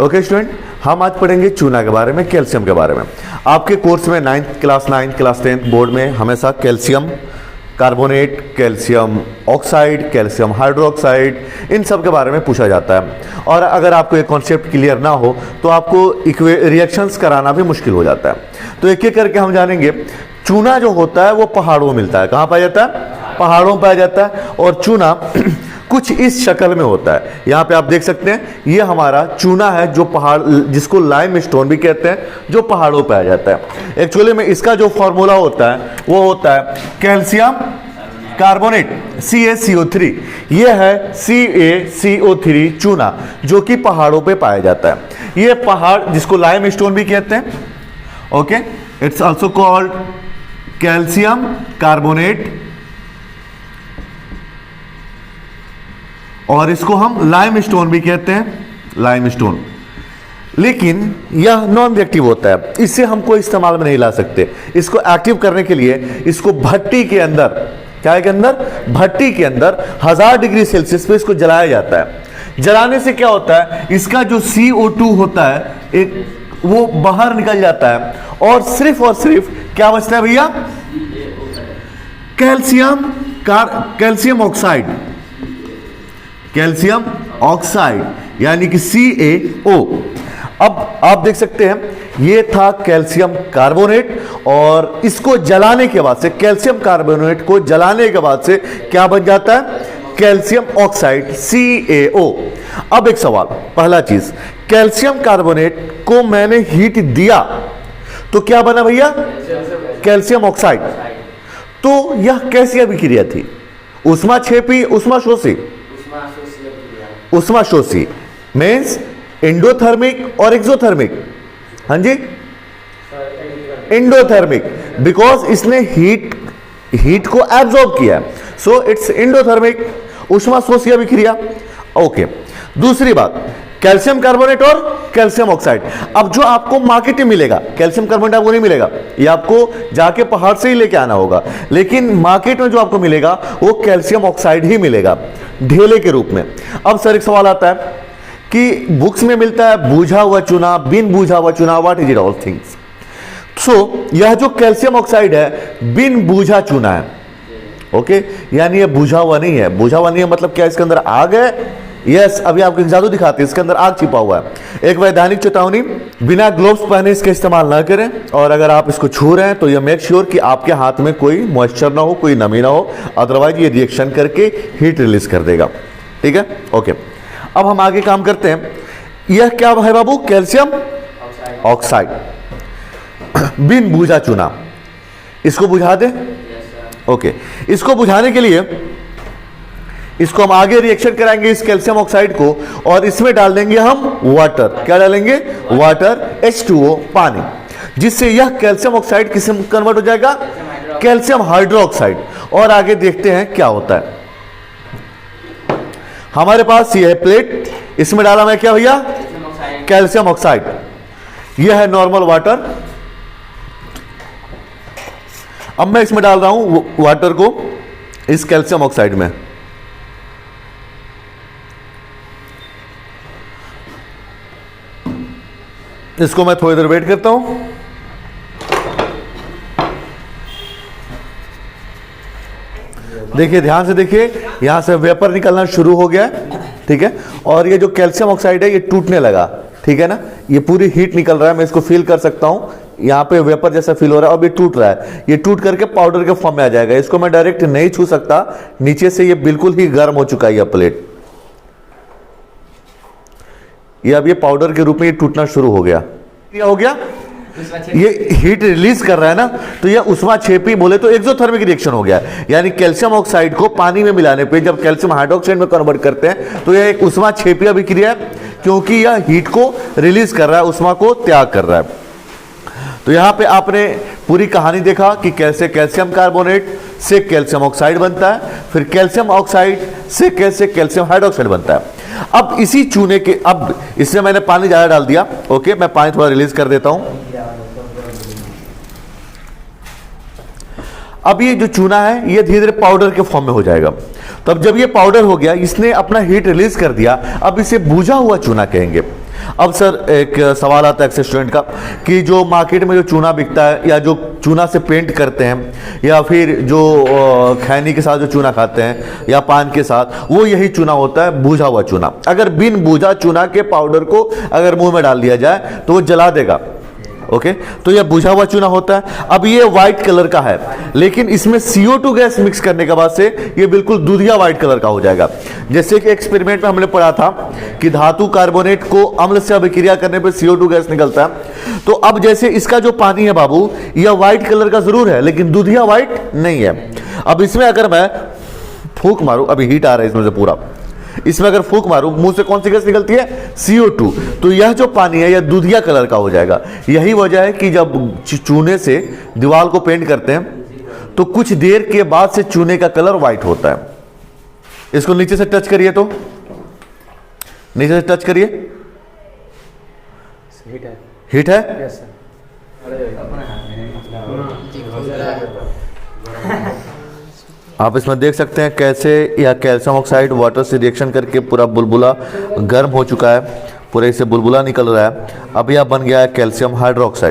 Okay student, हम आज पढ़ेंगे चूना के बारे में, कैल्शियम के बारे में। आपके कोर्स में 9th क्लास 10th बोर्ड में हमेशा calcium carbonate, calcium oxide, calcium hydroxide, इन सब के बारे में पूछा जाता है। और अगर आपको एक कॉन्सेप्ट क्लियर ना हो तो आपको रिएक्शंस कराना भी मुश्किल हो जाता है। तो एक एक करके हम जानेंगे। चूना जो होता है वो पहाड़ों में मिलता है। कहाँ पाया जाता है? पहाड़ों में पाया जाता है। और चूना कुछ इस शक्ल में होता है। यहाँ पे आप देख सकते हैं, ये हमारा चूना है जो पहाड़, जिसको लाइम स्टोन भी कहते हैं, जो पहाड़ों पे पाया जाता है। एक्चुअली में इसका जो फॉर्मूला होता है वो होता है कैल्शियम कार्बोनेट CaCO3। ये है CaCO3 चूना, जो कि पहाड़ों पे पाया जाता है। ये पहाड़ जिसको लाइम स्टोन भी कहते हैं। Okay, it's also called calcium carbonate, और इसको हम लाइम स्टोन भी कहते हैं, लाइम स्टोन। लेकिन यह नॉन रिएक्टिव होता है, इससे हम कोई इस्तेमाल में नहीं ला सकते। इसको एक्टिव करने के लिए इसको भट्टी के अंदर, क्या के अंदर? भट्टी के अंदर 1000 डिग्री सेल्सियस पे इसको जलाया जाता है। जलाने से क्या होता है, इसका जो CO2 होता है एक, वो बाहर निकल जाता है, और सिर्फ क्या बचता है भैया? कैल्शियम ऑक्साइड, कैल्शियम ऑक्साइड यानी कि CaO। अब आप देख सकते हैं ये था कैल्शियम कार्बोनेट, और इसको जलाने के बाद से, कैल्शियम कार्बोनेट को जलाने के बाद से क्या बन जाता है? Calcium oxide CaO। अब एक सवाल, पहला चीज, कैल्शियम कार्बोनेट को मैंने हीट दिया तो क्या बना भैया? Calcium oxide. तो यह कैसी अभिक्रिया थी? ऊष्माक्षेपी, ऊष्माशोषी? ऊष्माशोषी मीन्स एंडोथर्मिक और एक्सोथर्मिक। हाँ जी, एंडोथर्मिक, बिकॉज इसने हीट को एब्जॉर्ब किया, सो इट्स एंडोथर्मिक, ऊष्माशोषी अभिक्रिया। ओके, दूसरी बात, कैल्शियम कार्बोनेट और कैल्शियम ऑक्साइड। अब जो आपको मार्केट में मिलेगा, कैल्शियम कार्बोनेट आपको नहीं मिलेगा, ये आपको जाके पहाड़ से ही लेके आना होगा। लेकिन मार्केट में जो आपको मिलेगा वो कैल्शियम ऑक्साइड ही मिलेगा, ढेले के रूप में। अब सर एक सवाल आता है कि बुक्स में मिलता है बूझा हुआ चूना, बिन बूझा हुआ चूना, what is it all things? So यह जो कैल्शियम ऑक्साइड है बिन बूझा चूना है। ओके, यानी ये बूझा हुआ नहीं है। बूझा हुआ नहीं है मतलब क्या? इसके अंदर आग है। यस, अभी आपको जादू दिखाते हैं, इसके अंदर आग छिपा हुआ है। एक वैधानिक चेतावनी, बिना ग्लोव्स पहने इसका इस्तेमाल ना करें, और अगर आप इसको छू रहे हैं तो यह मेक श्योर कि आपके हाथ में कोई मॉइस्चर ना हो, कोई नमी ना हो, अदरवाइज ये रिएक्शन करके हीट रिलीज कर देगा। ठीक है, ओके। अब हम आगे काम करते हैं। यह क्या है बाबू? कैल्शियम ऑक्साइड, बिन बूझा चूना। इसको बुझा दे। ओके, इसको बुझाने के लिए इसको हम आगे रिएक्शन कराएंगे इस कैल्शियम ऑक्साइड को, और इसमें डाल देंगे हम वाटर। क्या डालेंगे? वाटर, H2O, पानी, जिससे यह कैल्शियम ऑक्साइड किस में कन्वर्ट हो जाएगा? Calcium hydroxide. और आगे देखते हैं क्या होता है। हमारे पास यह है प्लेट, इसमें डाला मैं क्या भैया? Calcium oxide. यह है नॉर्मल वाटर। अब मैं इसमें डाल रहा हूं वाटर को, इस कैल्शियम ऑक्साइड में। इसको मैं थोड़ी देर वेट करता हूं। देखिए, ध्यान से देखिए, यहां से वेपर निकलना शुरू हो गया है। ठीक है, और ये जो कैल्शियम ऑक्साइड है ये टूटने लगा। ठीक है ना, ये पूरी हीट निकल रहा है, मैं इसको फील कर सकता हूं। यहाँ पे वेपर जैसा फील हो रहा है। अब ये टूट रहा है, ये टूट करके पाउडर के फॉर्म में आ जाएगा। इसको मैं डायरेक्ट नहीं छू सकता, नीचे से ये बिल्कुल ही गर्म हो चुका है यह प्लेट। ये अब ये पाउडर के रूप में ये टूटना शुरू हो गया। क्या हो गया? ये हीट रिलीज कर रहा है ना, तो ये ऊष्माक्षेपी, बोले तो एक्सोथर्मिक रिएक्शन हो गया। यानी कैल्शियम ऑक्साइड को पानी में मिलाने पे जब कैल्शियम हाइड्रोक्साइड में कन्वर्ट करते हैं तो यह एक ऊष्माक्षेपी अभिक्रिया है, क्योंकि यह हीट को रिलीज कर रहा है, ऊष्मा को त्याग कर रहा है। तो यहां पे आपने पूरी कहानी देखा कि कैसे कैल्शियम कार्बोनेट से कैल्शियम ऑक्साइड बनता है, फिर कैल्शियम ऑक्साइड से कैसे कैल्शियम हाइड्रोक्साइड बनता है। अब इसी चूने के, अब इसमें मैंने पानी ज्यादा डाल दिया। ओके, मैं पानी थोड़ा रिलीज कर देता हूं। अब ये जो चूना है ये धीरे धीरे पाउडर के फॉर्म में हो जाएगा। तो अब जब ये पाउडर हो गया, इसने अपना हीट रिलीज कर दिया, अब इसे बूझा हुआ चूना कहेंगे। अब सर एक सवाल आता है स्टूडेंट का कि जो मार्केट में जो चूना बिकता है या जो चूना से पेंट करते हैं या फिर जो खैनी के साथ जो चूना खाते हैं या पान के साथ, वो यही चूना होता है भुजा हुआ चूना। अगर बिन भुजा चूना के पाउडर को अगर मुंह में डाल दिया जाए तो वो जला देगा। ओके, तो यह बुझा हुआ चूना होता है। अब ये व्हाइट कलर का है, लेकिन इसमें CO2 गैस मिक्स करने के बाद से ये बिल्कुल दूधिया व्हाइट कलर का हो जाएगा। जैसे कि एक्सपेरिमेंट में हमने पढ़ा था कि धातु कार्बोनेट को अम्ल से अभिक्रिया करने पर CO2 गैस निकलता है। तो अब जैसे इसका जो पानी है बाबू, यह व्हाइट कलर का जरूर है लेकिन दूधिया व्हाइट नहीं है। अब इसमें अगर मैं फूंक मारूं, अभी हीट आ रहा है इसमें से पूरा, इसमें अगर फूंक मारूं मुंह से कौन सी गैस निकलती है? CO2। तो यह जो पानी है यह दूधिया कलर का हो जाएगा। यही वजह है कि जब चूने से दीवार को पेंट करते हैं तो कुछ देर के बाद से चूने का कलर व्हाइट होता है। इसको नीचे से टच करिए, तो नीचे से टच करिए, हीट है। आप इसमें देख सकते हैं कैसे यह कैल्शियम ऑक्साइड वाटर से रिएक्शन करके पूरा बुलबुला गर्म हो चुका है, पूरे से बुलबुला निकल रहा है। अब यह बन गया है कैल्शियम हाइड्रोक्साइड।